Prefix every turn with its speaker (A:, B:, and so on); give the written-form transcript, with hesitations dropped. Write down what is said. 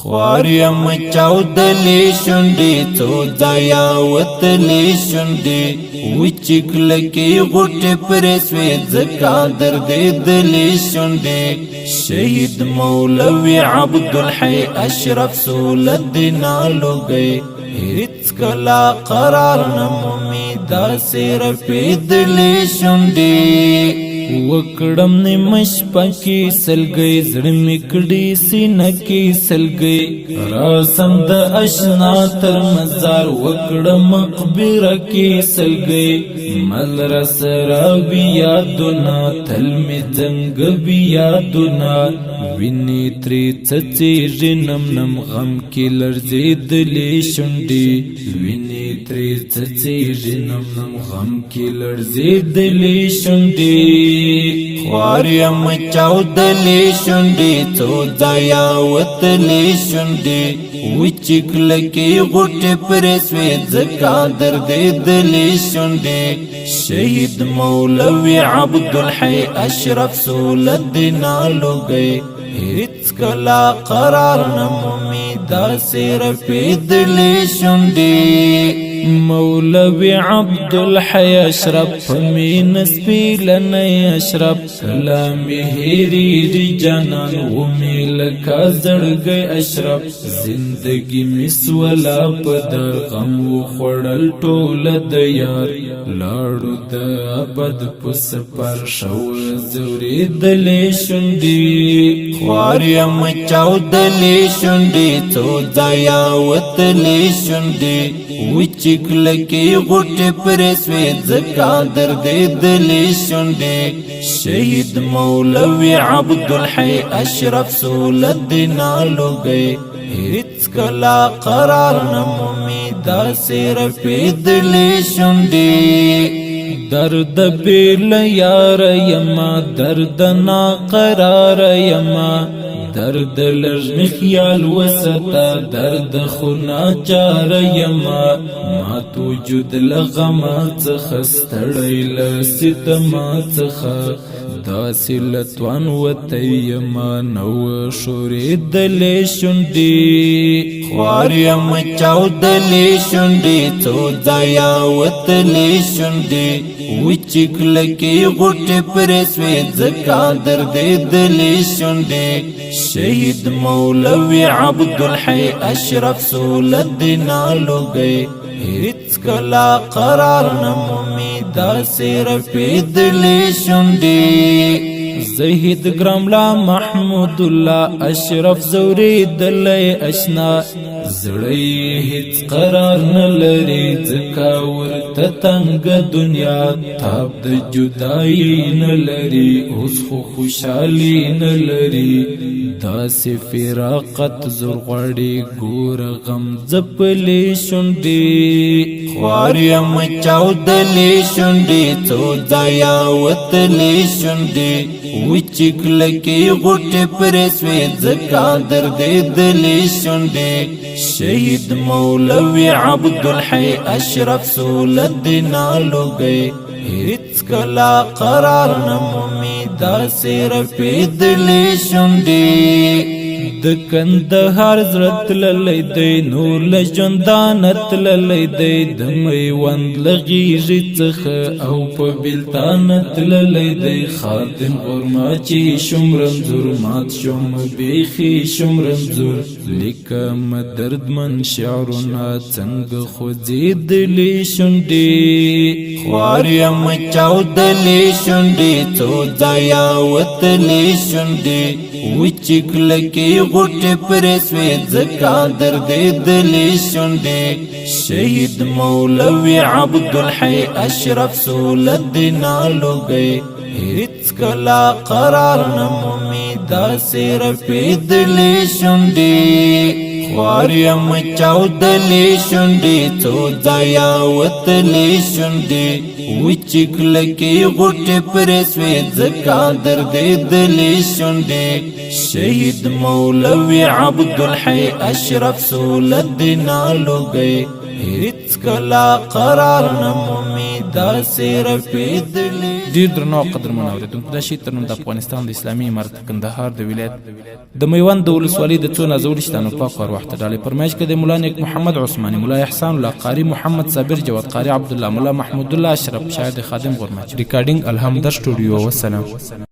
A: خوار یم چاودلی شنڈی تو ضایا وطلی شنڈی وچی کلکی غٹی پرسوی زکا دردلی شنڈی شہید مولوی عبدالحی اشرف سولد نالو گئی هیڅ کلا قرار نمومی دا سیر پیدلی شنڈی وکڑم نمش پاکی سلگئی زڑمی کڑی سینکی سلگئی راسم دا اشنا تر مزار وکڑم مقبر کی سلگئی مدرس را بیادنا تلمی زنگ بیادنا وینی تری چچی نم نم غم کی لرزید لی شنڈی وینی تری چچی نم نم غم کی لرزید لی شنڈی خوار یم چاودلی شنڈی تو ضایا وطلی شنڈی وچی کلکی غٹی پرسوی زکا دردلی شنڈی شہید مولوی عبدالحی اشرف سولد نالو گئی هیڅ کلا قرار نمومی دا سیر پیدلی شنڈی مولوی عبدالحی اشرف فمین سپیلنی اشرف کلامی ہیری ری جانان ومی لکا زڑگئی اشرف زندگی مسولا پدر غم و خوڑل ٹول دیار لاڑو دا ابد پس پر شو زوری دلی شنڈی خوار یم چاودلی شنڈی تو ضایا وطلی شنڈی وچی کلکی غٹی پرسوی زکا دردلی شنڈی شہید مولوی عبدالحی اشرف سولد نالو گئی هیڅ کلا قرار نمومی دا سیر پیدلی شنڈی درد بیل یار یما درد نا قرار یما درد لرمی خیال وسطا درد خونا چار یما ما تو جد لغمات خستڑی لستمات خا دا سلطوان وطیما نو شوری دلی شنڈی خوار یم چاودلی شنڈی تو ضایا وطلی شنڈی وچی کلکی غٹی پرسوی زکا دردلی شنڈی شہید مولوی عبدالحی اشرف سولد نالو گئی هیڅ کلا قرار نمومی دا سیر پیدلی شنڈی زہید گراملا محمود اللہ اشرف زوری دلی اشنا زڑی هیڅ قرار نلری زکاور تتنگ دنیا تاب د جدائی نلری اوس خو خوشحالی نلری داسی فراقت زرغڑی گور غم زپلی شنڈی خوار یم چاودلی شنڈی تو ضایا وطلی شنڈی وچی کلکی غٹی پرسوی زکا دردلی شنڈی شہید مولوی عبدالحی اشرف سولد نالو گئی هیڅ کلا قرار نمومی دا سیر پیدلی شنڈی د کندهار زړه تللی دی نور له ژوندانه تللی دی د میوند له غیږې څخه او په بېلتانه تللی دی خادم غرما چې شوم رنځور مات شوم بیخي شوم رنځور لیکم دردمن شعرونه څنګه خوځېدلې شونډې خوار یم چاودلې شونډې څو ځایه وتلې شونډې وچې کلکې غوټې پرې سوې ځکه دردېدلې شونډې شهید مولوي عبدالحی اشرف سولد نالو گئے هیڅ کلا قرار نمومي داسې رپېدلې شونډې خوار یم چاودلې شونډې څو ځایه وتلې شونډې وچې کلکې غوټې پرې سوې ځکه دردېدلې شونډې شهید مولوي عبدالحی اشرف سولد نالو گئے هیڅ کلا قرار نمومي داسې رپېدلې.
B: ډیر درنو او قدرمن اورېدونکو، دا شی تر نن د افغانستان د اسلامي امارت کندهار د ولایت د میوند د ولسوالۍ د څو نازولي شتانو پاک ارواح ته ډالۍ فرمایش کې د مولا نیک محمد عثماني، مولا احسان الله قاری، محمد صابر جواد قاری، عبدالله، مولا محمود الله اشرف، شاعر د خادم غرمچ. ریکارډینګ الحمدر سټوډیو. والسلام.